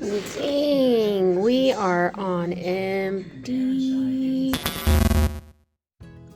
Dang, we are on empty.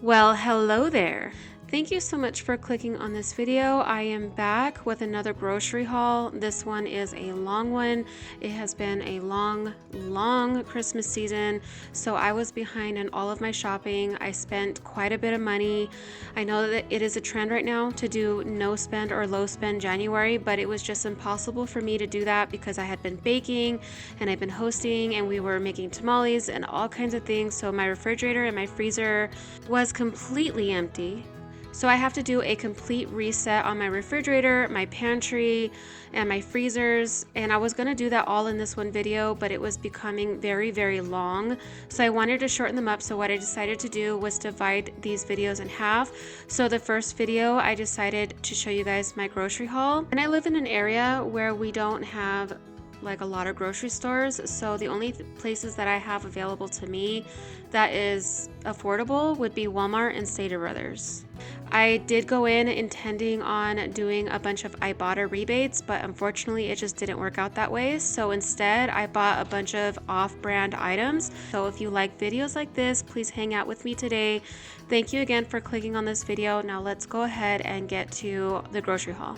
Well, hello there. Thank you so much for clicking on this video. I am back with another grocery haul. This one is a long one. It has been a long Christmas season, so I was behind in all of my shopping. I spent quite a bit of money. I know that it is a trend right now to do no spend or low spend January, but it was just impossible for me to do that because I had been baking and I've been hosting and we were making tamales and all kinds of things. So my refrigerator and my freezer was completely empty. So I have to do a complete reset on my refrigerator, my pantry, and my freezers. And I was gonna do that all in this one video, but it was becoming very long. So I wanted to shorten them up. So what I decided to do was divide these videos in half. So the first video, I decided to show you guys my grocery haul. And I live in an area where we don't have like a lot of grocery stores, so the only places that I have available to me that is affordable would be Walmart and Stater Brothers. I did go in intending on doing a bunch of Ibotta rebates, but unfortunately it just didn't work out that way. So instead I bought a bunch of off-brand items. So if you like videos like this, please hang out with me today. Thank you again for clicking on this video. Now let's go ahead and get to the grocery haul.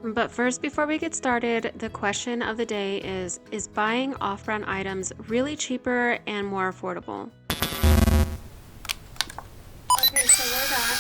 But first, before we get started, the question of the day is buying off-brand items really cheaper and more affordable? Okay, so we're back.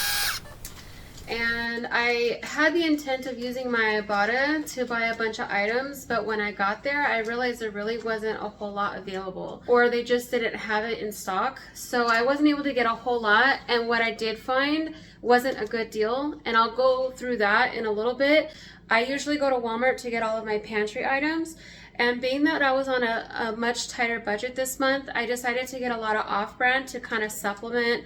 And I had the intent of using my Ibotta to buy a bunch of items, but when I got there, I realized there really wasn't a whole lot available, or they just didn't have it in stock. So I wasn't able to get a whole lot, and what I did find wasn't a good deal, and I'll go through that in a little bit. I usually go to Walmart to get all of my pantry items, and being that I was on a much tighter budget this month, I decided to get a lot of off-brand to kind of supplement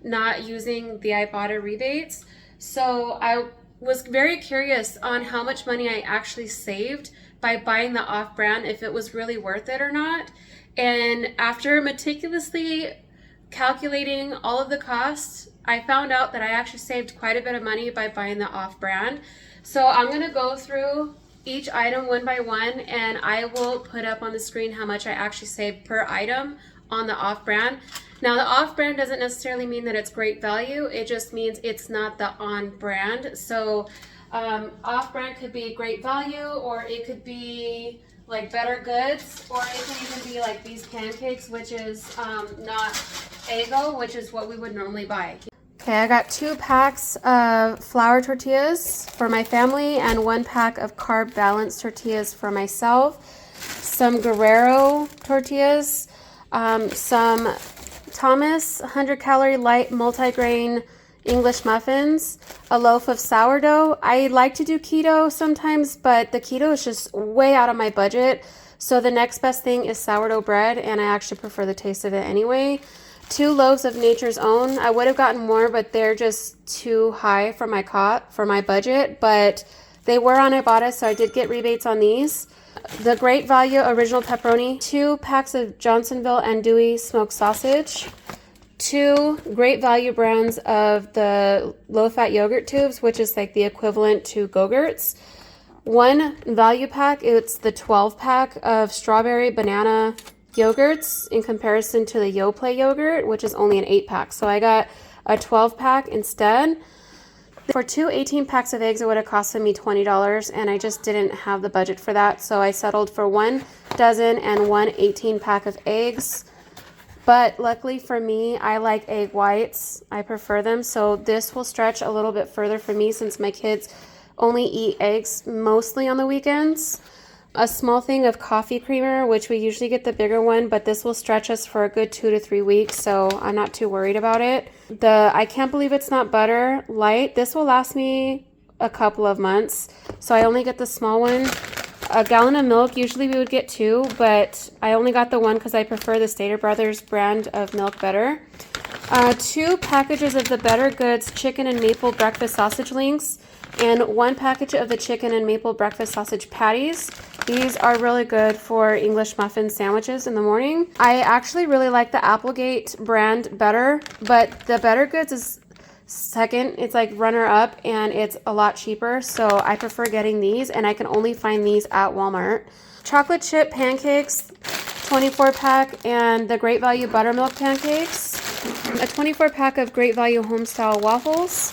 not using the Ibotta rebates. So I was very curious on how much money I actually saved by buying the off-brand, if it was really worth it or not. And after meticulously calculating all of the costs, I found out that I actually saved quite a bit of money by buying the off-brand. So I'm gonna go through each item one by one, and I will put up on the screen how much I actually saved per item on the off-brand. Now the off-brand doesn't necessarily mean that it's great value, it just means it's not the on-brand. So off-brand could be great value, or it could be like Better Goods, or it could even be like these pancakes, which is not Eggo, which is what we would normally buy. Okay, I got 2 packs of flour tortillas for my family and 1 pack of carb balanced tortillas for myself, some Guerrero tortillas, some Thomas 100 calorie light multigrain English muffins, a loaf of sourdough. I like to do keto sometimes, but the keto is just way out of my budget. So the next best thing is sourdough bread, and I actually prefer the taste of it anyway. 2 loaves of Nature's Own. I would have gotten more, but they're just too high for my budget, but they were on Ibotta, so I did get rebates on these. The Great Value Original Pepperoni, 2 packs of Johnsonville Andouille smoked sausage, 2 Great Value brands of the low-fat yogurt tubes, which is like the equivalent to Go-Gurts, 1 value pack, it's the 12-pack of strawberry banana yogurts in comparison to the Yoplait yogurt, which is only an 8-pack. So I got a 12-pack instead. For 2 18-packs of eggs, it would have costed me $20, and I just didn't have the budget for that. So I settled for 1 dozen and 1 18-pack of eggs. But luckily for me, I like egg whites. I prefer them. So this will stretch a little bit further for me since my kids only eat eggs mostly on the weekends. A small thing of coffee creamer, which we usually get the bigger one, but this will stretch us for a good 2 to 3 weeks, so I'm not too worried about it. The I Can't Believe It's Not Butter light, this will last me a couple of months, so I only get the small one. A gallon of milk, usually we would get 2, but I only got the 1 because I prefer the Stater Brothers brand of milk better. 2 packages of the Better Goods chicken and maple breakfast sausage links, and 1 package of the chicken and maple breakfast sausage patties. These are really good for English muffin sandwiches in the morning. I actually really like the Applegate brand better, but the Better Goods is second. It's like runner up, and it's a lot cheaper. So I prefer getting these, and I can only find these at Walmart. Chocolate chip pancakes, 24 pack, and the Great Value buttermilk pancakes. A 24 pack of Great Value homestyle waffles.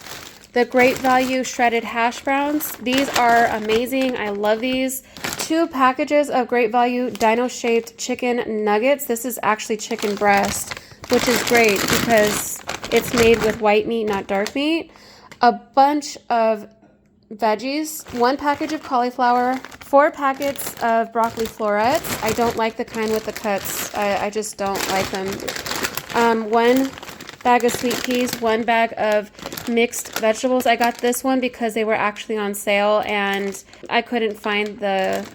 The Great Value shredded hash browns. These are amazing. I love these. 2 packages of Great Value dino shaped chicken nuggets. This is actually chicken breast, which is great because it's made with white meat, not dark meat. A bunch of veggies, 1 package of cauliflower, 4 packets of broccoli florets. I don't like the kind with the cuts. I just don't like them. 1 bag of sweet peas, 1 bag of mixed vegetables. I got this one because they were actually on sale and I couldn't find the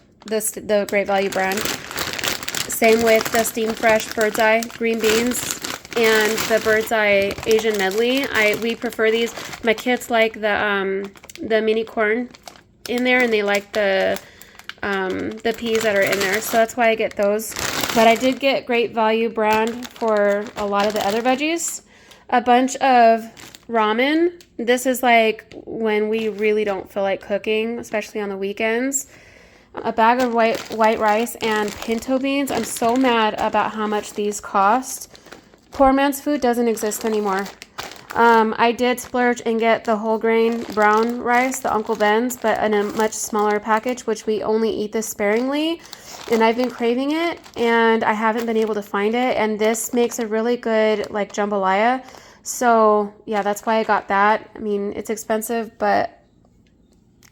Great Value brand. Same with the Steam Fresh Bird's Eye green beans and the Bird's Eye Asian medley. We prefer these. My kids like the mini corn in there, and they like the peas that are in there, so that's why I get those. But I did get Great Value brand for a lot of the other veggies. A bunch of ramen. This is like when we really don't feel like cooking, especially on the weekends. A bag of white rice and pinto beans. I'm so mad about how much these cost. Poor man's food doesn't exist anymore. I did splurge and get the whole grain brown rice, the Uncle Ben's, but in a much smaller package, which we only eat this sparingly. And I've been craving it, and I haven't been able to find it. And this makes a really good, like, jambalaya. So, yeah, that's why I got that. I mean, it's expensive, but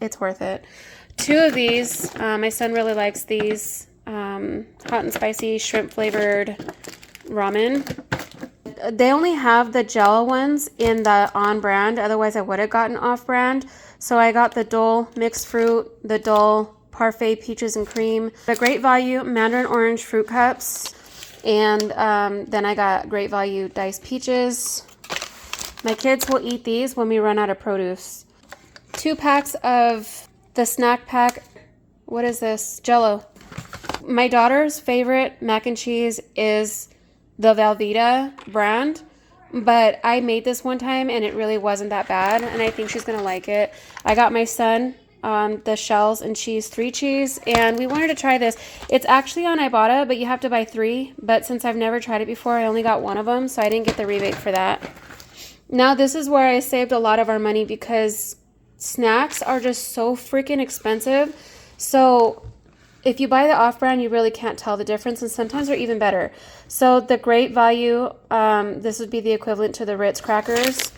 it's worth it. 2 of these. My son really likes these hot and spicy shrimp-flavored ramen. They only have the Jello ones in the on-brand. Otherwise, I would have gotten off-brand. So I got the Dole mixed fruit, the Dole Parfait peaches and cream, the Great Value mandarin orange fruit cups, and then I got Great Value diced peaches. My kids will eat these when we run out of produce. 2 packs of the snack pack. What is this? Jello. My daughter's favorite mac and cheese is the Velveeta brand, but I made this one time and it really wasn't that bad, and I think she's gonna like it. I got my son the shells and cheese 3 cheese, and we wanted to try this. It's actually on Ibotta, but you have to buy 3, but since I've never tried it before, I only got 1 of them, so I didn't get the rebate for that. Now this is where I saved a lot of our money because snacks are just so freaking expensive. So if you buy the off-brand, you really can't tell the difference, and sometimes they're even better. So the Great Value, this would be the equivalent to the Ritz crackers.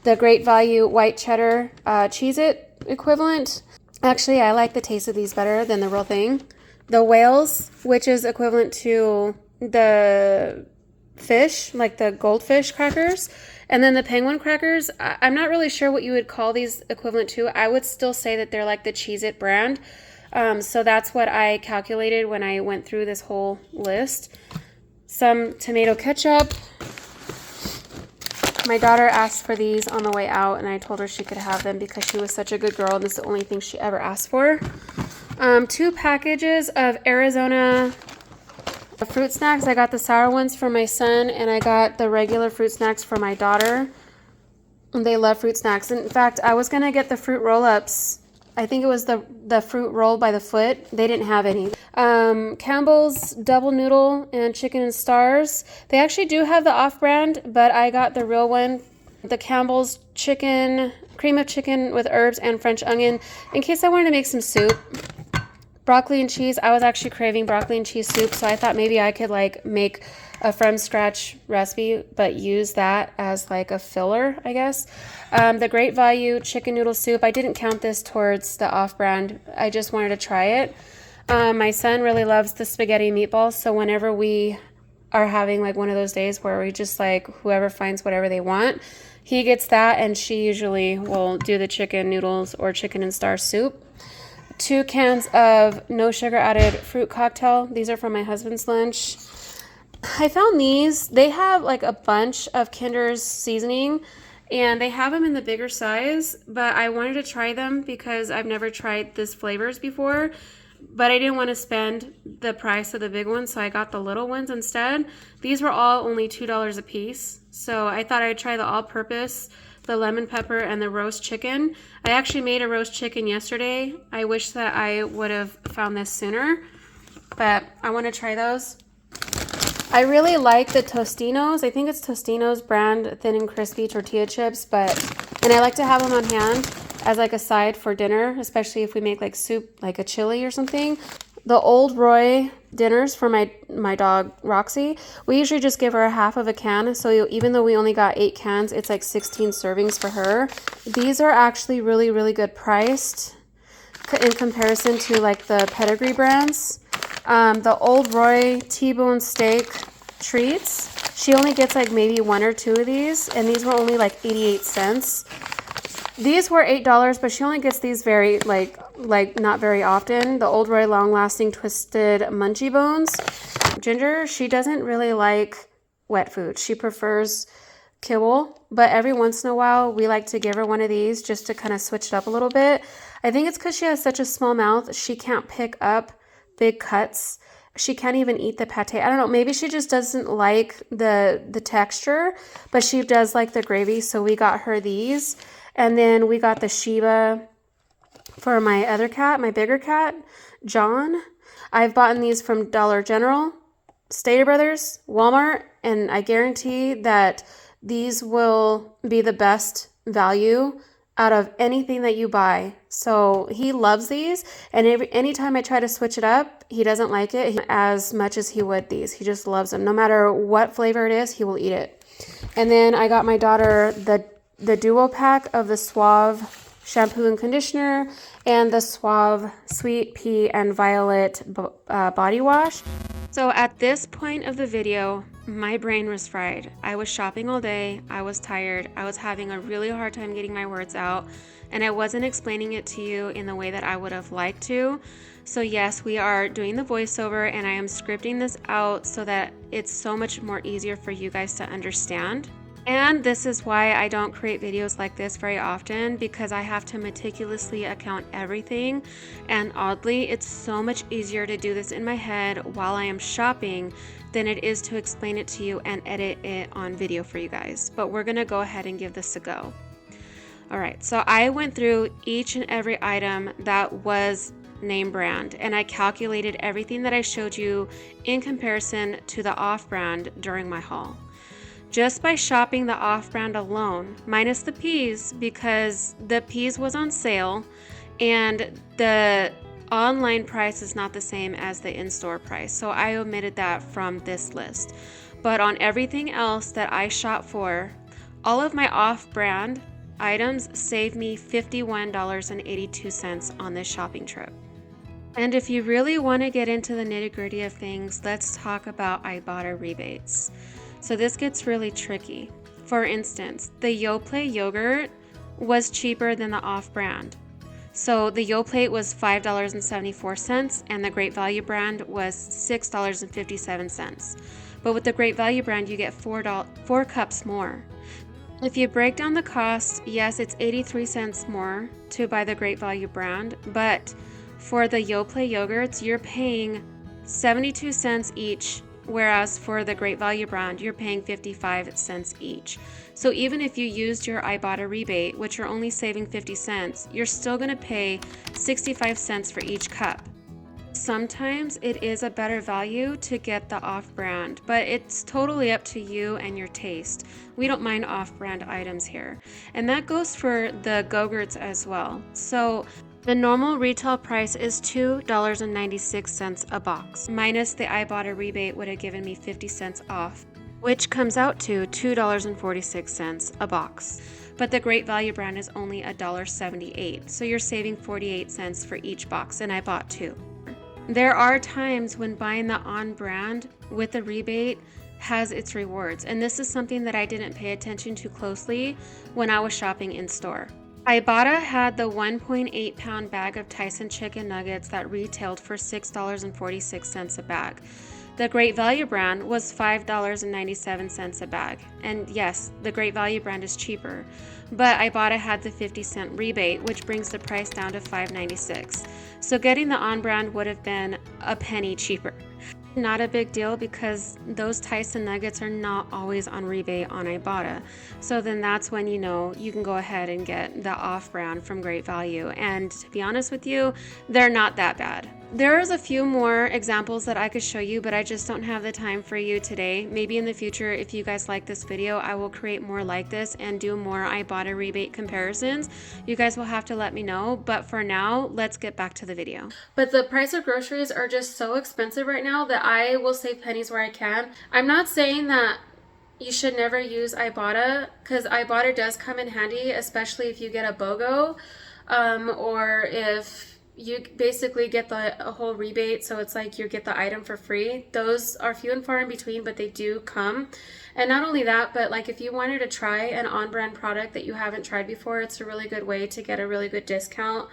The Great Value white cheddar Cheez-It equivalent. Actually, I like the taste of these better than the real thing. The Whales, which is equivalent to the fish, like the goldfish crackers. And then the penguin crackers, I'm not really sure what you would call these equivalent to. I would still say that they're like the Cheez-It brand. So that's what I calculated when I went through this whole list. Some tomato ketchup. My daughter asked for these on the way out, and I told her she could have them because she was such a good girl, and this is the only thing she ever asked for. 2 packages of Arizona fruit snacks. I got the sour ones for my son, and I got the regular fruit snacks for my daughter. They love fruit snacks. In fact, I was going to get the fruit roll-ups. I think it was the fruit roll by the foot. They didn't have any. Campbell's double noodle and chicken and stars. They actually do have the off-brand, but I got the real one. The Campbell's chicken, cream of chicken with herbs and French onion, in case I wanted to make some soup. Broccoli and cheese. I was actually craving broccoli and cheese soup, so I thought maybe I could like make a from scratch recipe, but use that as like a filler, I guess. The Great Value chicken noodle soup. I didn't count this towards the off-brand. I just wanted to try it. My son really loves the spaghetti meatballs, so whenever we are having like one of those days where we just like whoever finds whatever they want, he gets that, and she usually will do the chicken noodles or chicken and star soup. 2 cans of no sugar added fruit cocktail. These are from my husband's lunch. I found these. They have like a bunch of Kinder's seasoning, and they have them in the bigger size, but I wanted to try them because I've never tried this flavors before, but I didn't want to spend the price of the big ones, so I got the little ones instead. These were all only $2 a piece, so I thought I'd try the all-purpose. the lemon pepper, and the roast chicken. I actually made a roast chicken yesterday. I wish that I would have found this sooner, but I want to try those. I really like the Tostinos. I think it's Tostinos brand thin and crispy tortilla chips, and I like to have them on hand as like a side for dinner, especially if we make like soup, like a chili or something. The Old Roy dinners for my dog Roxy, we usually just give her a half of a can. So even though we only got 8 cans, it's like 16 servings for her. These are actually really, really good priced in comparison to like the Pedigree brands. The Old Roy T-bone steak treats, she only gets like maybe 1 or 2 of these, and these were only like 88 cents. These were $8, but she only gets these very, like not very often. The Old Roy Long Lasting Twisted Munchie Bones. Ginger, she doesn't really like wet food. She prefers kibble, but every once in a while, we like to give her one of these just to kind of switch it up a little bit. I think it's because she has such a small mouth, she can't pick up big cuts. She can't even eat the pate. I don't know, maybe she just doesn't like the texture, but she does like the gravy, so we got her these. And then we got the Shiba for my other cat, my bigger cat, John. I've bought these from Dollar General, Stater Brothers, Walmart, and I guarantee that these will be the best value out of anything that you buy. So he loves these, and anytime I try to switch it up, he doesn't like it as much as he would these. He just loves them. No matter what flavor it is, he will eat it. And then I got my daughter the duo pack of the Suave shampoo and conditioner and the Suave Sweet Pea and Violet body wash. So at this point of the video, my brain was fried. I was shopping all day. I was tired. I was having a really hard time getting my words out, and I wasn't explaining it to you in the way that I would have liked to. So yes, we are doing the voiceover, and I am scripting this out so that it's so much more easier for you guys to understand. And this is why I don't create videos like this very often, because I have to meticulously account everything. And oddly, it's so much easier to do this in my head while I am shopping than it is to explain it to you and edit it on video for you guys. But we're gonna go ahead and give this a go. All right, so I went through each and every item that was name brand, and I calculated everything that I showed you in comparison to the off-brand during my haul. Just by shopping the off-brand alone, minus the peas, because the peas was on sale and the online price is not the same as the in-store price, so I omitted that from this list. But on everything else that I shop for, all of my off-brand items saved me $51.82 on this shopping trip. And if you really want to get into the nitty-gritty of things, let's talk about Ibotta rebates. So this gets really tricky. For instance, the Yoplait yogurt was cheaper than the off-brand. So the Yoplait was $5.74 and the Great Value brand was $6.57. But with the Great Value brand, you get 4 cups more. If you break down the cost, yes, it's 83 cents more to buy the Great Value brand, but for the Yoplait yogurts, you're paying 72 cents each, whereas for the Great Value brand, you're paying 55 cents each. So even if you used your Ibotta rebate, which you're only saving 50 cents, you're still going to pay 65 cents for each cup. Sometimes it is a better value to get the off-brand, but it's totally up to you and your taste. We don't mind off-brand items here. And that goes for the Go-Gurts as well. So the normal retail price is $2.96 a box. Minus the Ibotta rebate would have given me 50 cents off, which comes out to $2.46 a box. But the Great Value brand is only $1.78, so you're saving 48 cents for each box, and I bought 2. There are times when buying the on-brand with the rebate has its rewards, and this is something that I didn't pay attention to closely when I was shopping in store. Ibotta had the 1.8 pound bag of Tyson chicken nuggets that retailed for $6.46 a bag. The Great Value brand was $5.97 a bag. And yes, the Great Value brand is cheaper, but Ibotta had the 50-cent rebate, which brings the price down to $5.96. So getting the on-brand would have been a penny cheaper. Not a big deal because those Tyson nuggets are not always on rebate on Ibotta. So then that's when you know you can go ahead and get the off-brand from Great Value. And to be honest with you, they're not that bad. There's a few more examples that I could show you, but I just don't have the time for you today. Maybe in the future, if you guys like this video, I will create more like this and do more Ibotta rebate comparisons. You guys will have to let me know, but for now, let's get back to the video. But the price of groceries are just so expensive right now that I will save pennies where I can. I'm not saying that you should never use Ibotta, because Ibotta does come in handy, especially if you get a BOGO, or if you basically get a whole rebate, so it's like you get the item for free. Those are few and far in between, but they do come. And not only that, but like if you wanted to try an on-brand product that you haven't tried before, it's a really good way to get a really good discount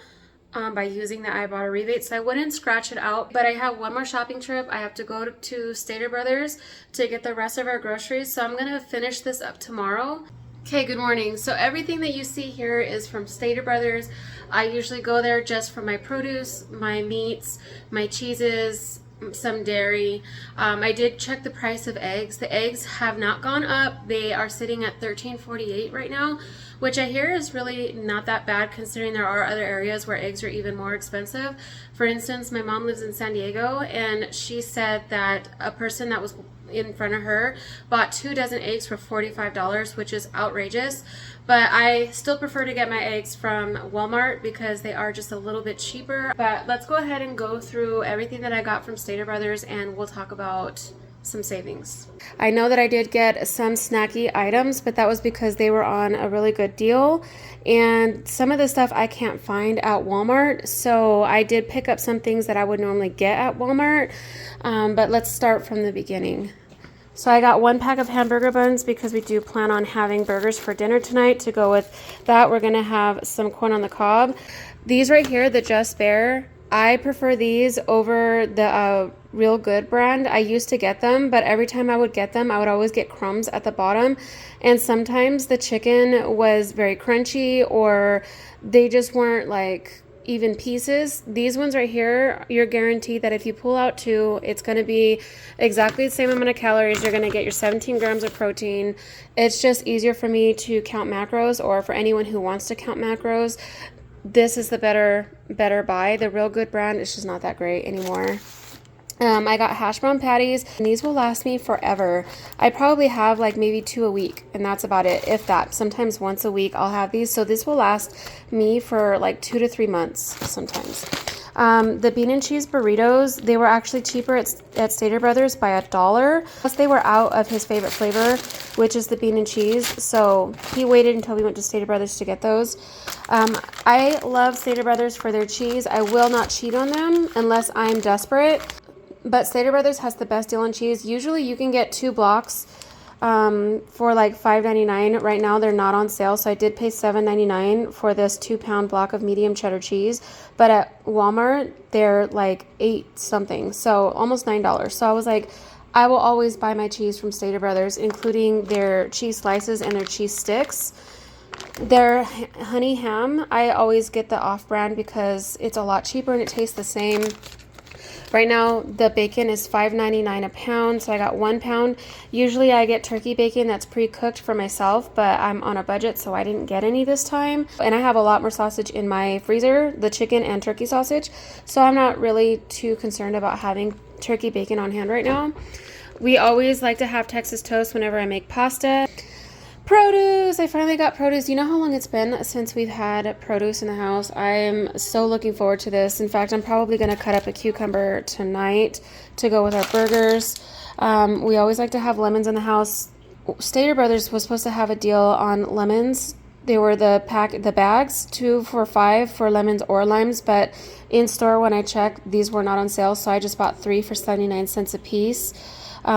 by using the Ibotta rebate. So I wouldn't scratch it out, but I have one more shopping trip. I have to go to Stater Brothers to get the rest of our groceries, so I'm gonna finish this up tomorrow. Okay, good morning. So everything that you see here is from Stater Brothers. I usually go there just for my produce, my meats, my cheeses, some dairy. I did check the price of eggs. The eggs have not gone up. They are sitting at $13.48 right now, which I hear is really not that bad considering there are other areas where eggs are even more expensive. For instance, my mom lives in San Diego, and she said that a person that was in front of her bought 2 dozen eggs for $45, which is outrageous. But I still prefer to get my eggs from Walmart because they are just a little bit cheaper. But let's go ahead and go through everything that I got from Stater Brothers, and we'll talk about some savings. I know that I did get some snacky items, but that was because they were on a really good deal, and some of the stuff I can't find at Walmart, so I did pick up some things that I would normally get at Walmart. But let's start from the beginning. So I got 1 pack of hamburger buns because we do plan on having burgers for dinner tonight. To go with that, we're gonna have some corn on the cob. These right here, the Just Bare, I prefer these over the Real Good brand. I used to get them, but every time I would get them, I would always get crumbs at the bottom. And sometimes the chicken was very crunchy, or they just weren't like even pieces. These ones right here, you're guaranteed that if you pull out 2, it's going to be exactly the same amount of calories. You're going to get your 17 grams of protein. It's just easier for me to count macros, or for anyone who wants to count macros. This is the better buy. The Real Good brand is just not that great anymore. I got hash brown patties, and these will last me forever. I probably have like maybe 2 a week, and that's about it, if that. Sometimes once a week I'll have these, so this will last me for like 2 to 3 months sometimes. The bean and cheese burritos, they were actually cheaper at Stater Brothers by $1. Plus they were out of his favorite flavor, which is the bean and cheese, so he waited until we went to Stater Brothers to get those. I love Stater Brothers for their cheese. I will not cheat on them unless I'm desperate. But Stater Brothers has the best deal on cheese. Usually you can get 2 blocks for like $5.99. Right now they're not on sale, so I did pay $7.99 for this 2-pound block of medium cheddar cheese. But at Walmart, they're like $8 something, so almost $9. So I was like, I will always buy my cheese from Stater Brothers, including their cheese slices and their cheese sticks. Their honey ham, I always get the off-brand because it's a lot cheaper and it tastes the same. Right now, the bacon is $5.99 a pound, so I got 1 pound. Usually I get turkey bacon that's pre-cooked for myself, but I'm on a budget, so I didn't get any this time. And I have a lot more sausage in my freezer, the chicken and turkey sausage, so I'm not really too concerned about having turkey bacon on hand right now. We always like to have Texas toast whenever I make pasta. Produce! I finally got produce. You know how long it's been since we've had produce in the house? I am so looking forward to this. In fact, I'm probably going to cut up a cucumber tonight to go with our burgers. We always like to have lemons in the house. Stater Brothers was supposed to have a deal on lemons. They were the bags, 2 for $5 for lemons or limes, but in store when I checked, these were not on sale, so I just bought 3 for 79 cents a piece.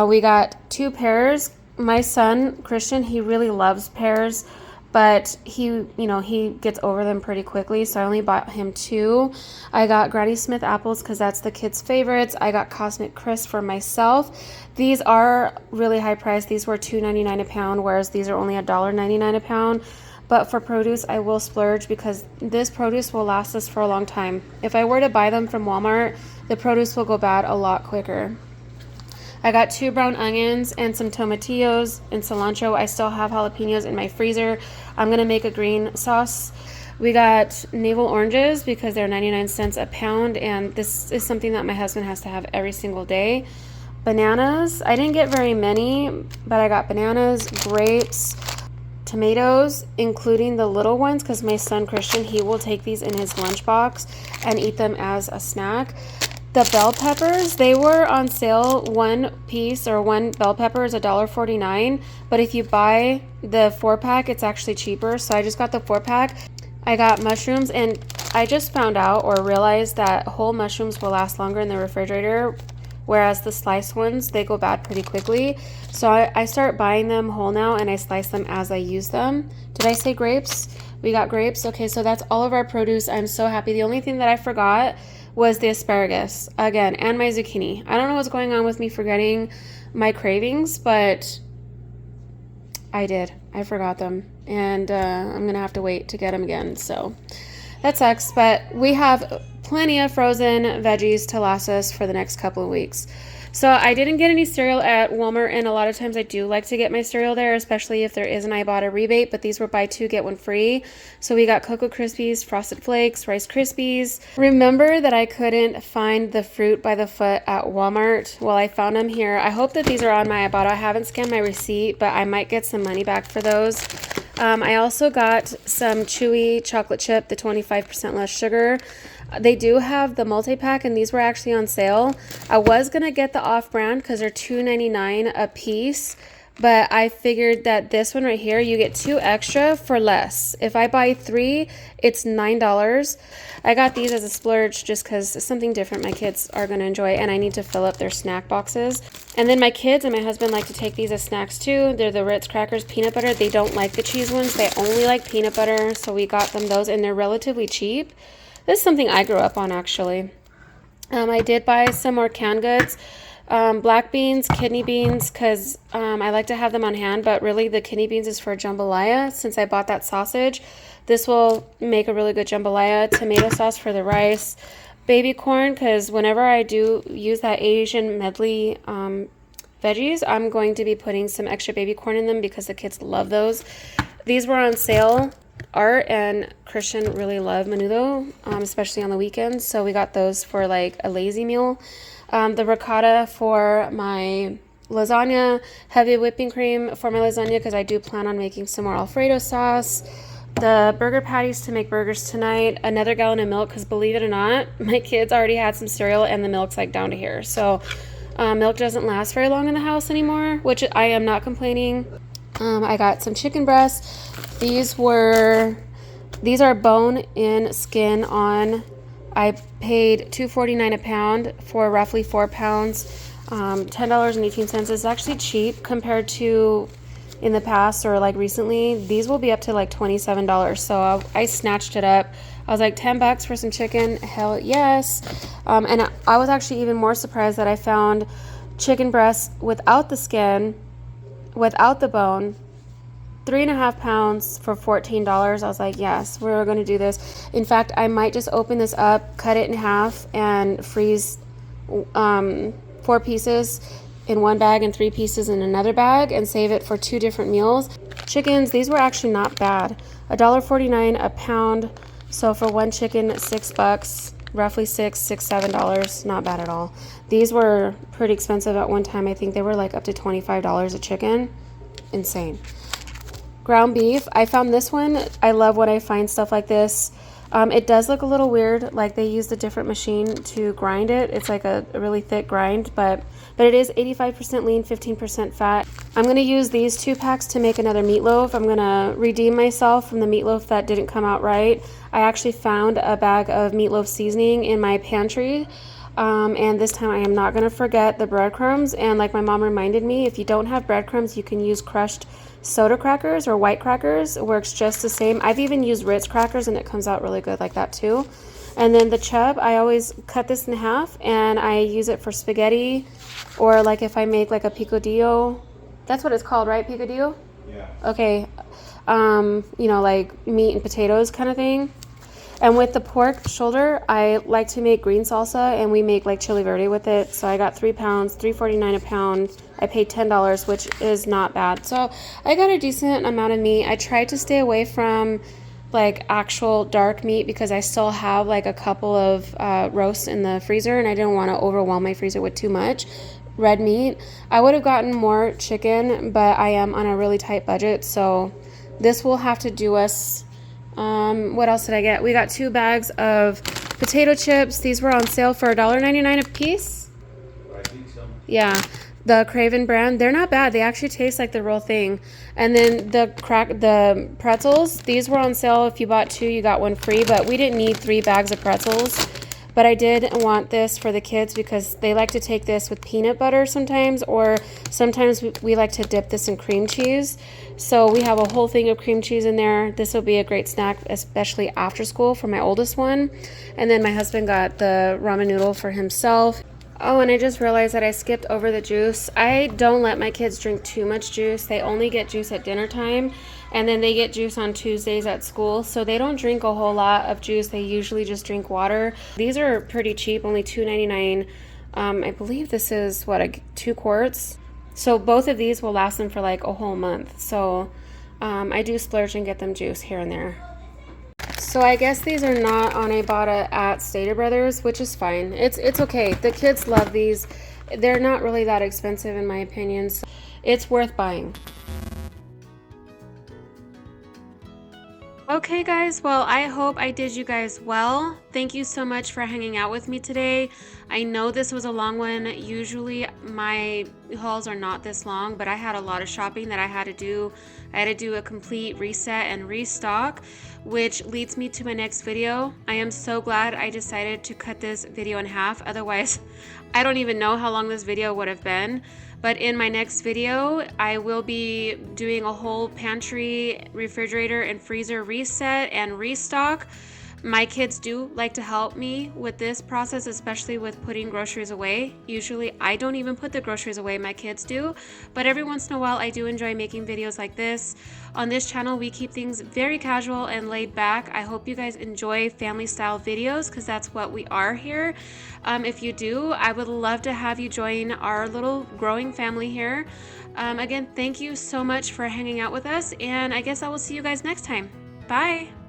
We got 2 pears. My son, Christian, he really loves pears, but he gets over them pretty quickly, so I only bought him 2. I got Granny Smith apples because that's the kids' favorites. I got Cosmic Crisp for myself. These are really high priced. These were $2.99 a pound, whereas these are only $1.99 a pound. But for produce, I will splurge because this produce will last us for a long time. If I were to buy them from Walmart, the produce will go bad a lot quicker. I got 2 brown onions and some tomatillos and cilantro. I still have jalapenos in my freezer. I'm gonna make a green sauce. We got navel oranges because they're 99 cents a pound, and this is something that my husband has to have every single day. Bananas, I didn't get very many, but I got bananas, grapes, tomatoes, including the little ones, because my son Christian, he will take these in his lunchbox and eat them as a snack. The bell peppers, they were on sale. One piece or one bell pepper is $1.49, but if you buy the 4-pack, it's actually cheaper. So I just got the 4-pack. I got mushrooms, and I just found out or realized that whole mushrooms will last longer in the refrigerator, whereas the sliced ones, they go bad pretty quickly. So I start buying them whole now, and I slice them as I use them. Did I say grapes? We got grapes. Okay, so that's all of our produce. I'm so happy. The only thing that I forgot was the asparagus again, and my zucchini. I don't know what's going on with me forgetting my cravings, but I did. I forgot them, and I'm gonna have to wait to get them again. So that sucks, but we have plenty of frozen veggies to last us for the next couple of weeks. So I didn't get any cereal at Walmart, and a lot of times I do like to get my cereal there, especially if there is an Ibotta rebate, but these were buy 2 get 1 free. So we got Cocoa Krispies, Frosted Flakes, Rice Krispies. Remember that I couldn't find the fruit by the foot at Walmart? Well, I found them here. I hope that these are on my Ibotta. I haven't scanned my receipt, but I might get some money back for those. I also got some Chewy chocolate chip, the 25% less sugar. They do have the multi-pack, and these were actually on sale. I was going to get the off-brand because they're $2.99 a piece, but I figured that this one right here, you get 2 extra for less. If I buy 3, it's $9. I got these as a splurge just because it's something different my kids are going to enjoy, and I need to fill up their snack boxes. And then my kids and my husband like to take these as snacks too. They're the Ritz crackers peanut butter. They don't like the cheese ones. They only like peanut butter, so we got them those, and they're relatively cheap. This is something I grew up on, actually. I did buy some more canned goods. Black beans, kidney beans, because I like to have them on hand, but really the kidney beans is for jambalaya. Since I bought that sausage, this will make a really good jambalaya. Tomato sauce for the rice. Baby corn, because whenever I do use that Asian medley veggies, I'm going to be putting some extra baby corn in them because the kids love those. These were on sale. Art and Christian really love menudo, especially on the weekends, so we got those for like a lazy meal. The ricotta for my lasagna, heavy whipping cream for my lasagna because I do plan on making some more Alfredo sauce. The burger patties to make burgers tonight, another gallon of milk because believe it or not, my kids already had some cereal and the milk's like down to here. So milk doesn't last very long in the house anymore, which I am not complaining. I got some chicken breasts. These are bone in skin on. I paid $2.49 a pound for roughly 4 pounds. $10.18 is actually cheap compared to in the past or like recently. These will be up to like $27. So I snatched it up. I was like, $10 for some chicken. Hell yes. And I was actually even more surprised that I found chicken breasts without the skin, without the bone, 3.5 pounds for $14. I was like, yes, we're going to do this. In fact, I might just open this up, cut it in half, and freeze 4 pieces in one bag and 3 pieces in another bag and save it for 2 different meals. Chickens, these were actually not bad. $1.49 a pound. So for one chicken, $6, roughly $7. Not bad at all. These were pretty expensive at one time. I think they were like up to $25 a chicken. Insane. Ground beef. I found this one. I love when I find stuff like this. It does look a little weird, like they used a different machine to grind it. It's like a really thick grind, but it is 85% lean, 15% fat. I'm going to use these 2 packs to make another meatloaf. I'm going to redeem myself from the meatloaf that didn't come out right. I actually found a bag of meatloaf seasoning in my pantry. And this time I am not going to forget the breadcrumbs. And like my mom reminded me, if you don't have breadcrumbs, you can use crushed soda crackers or white crackers. It works just the same. I've even used Ritz crackers and it comes out really good like that too. And then the chub, I always cut this in half and I use it for spaghetti, or like if I make like a picadillo. That's what it's called, right? Picadillo? Yeah. Okay. You know, like meat and potatoes kind of thing. And with the pork shoulder, I like to make green salsa, and we make like chili verde with it. So I got 3 pounds, $3.49 a pound. I paid $10, which is not bad. So I got a decent amount of meat. I tried to stay away from like actual dark meat because I still have like a couple of roasts in the freezer, and I didn't want to overwhelm my freezer with too much red meat. I would have gotten more chicken, but I am on a really tight budget, so this will have to do us. What else did I get? We got 2 bags of potato chips. These were on sale for $1.99 a piece. I think so. Yeah, the Craven brand. They're not bad. They actually taste like the real thing. And then the pretzels. These were on sale. If you bought 2, you got 1 free. But we didn't need 3 bags of pretzels. But I did want this for the kids because they like to take this with peanut butter sometimes, or sometimes we like to dip this in cream cheese. So we have a whole thing of cream cheese in there. This will be a great snack, especially after school for my oldest one. And then my husband got the ramen noodle for himself. Oh, and I just realized that I skipped over the juice. I don't let my kids drink too much juice. They only get juice at dinner time, and then they get juice on Tuesdays at school. So they don't drink a whole lot of juice. They usually just drink water. These are pretty cheap, only $2.99. I believe this is, what, 2 quarts? So both of these will last them for like a whole month. So I do splurge and get them juice here and there. So I guess these are not on Ibotta at Stater Brothers, which is fine. It's okay. The kids love these. They're not really that expensive in my opinion, so it's worth buying. Okay guys, well I hope I did you guys well. Thank you so much for hanging out with me today. I know this was a long one. Usually my hauls are not this long, but I had a lot of shopping that I had to do. I had to do a complete reset and restock, which leads me to my next video. I am so glad I decided to cut this video in half. Otherwise, I don't even know how long this video would have been. But in my next video, I will be doing a whole pantry, refrigerator, and freezer reset and restock. My kids do like to help me with this process, especially with putting groceries away. Usually I don't even put the groceries away, my kids do. But every once in a while I do enjoy making videos like this. On this channel we keep things very casual and laid back. I hope you guys enjoy family style videos because that's what we are here. If you do, I would love to have you join our little growing family here. Again, thank you so much for hanging out with us, and I guess I will see you guys next time. Bye!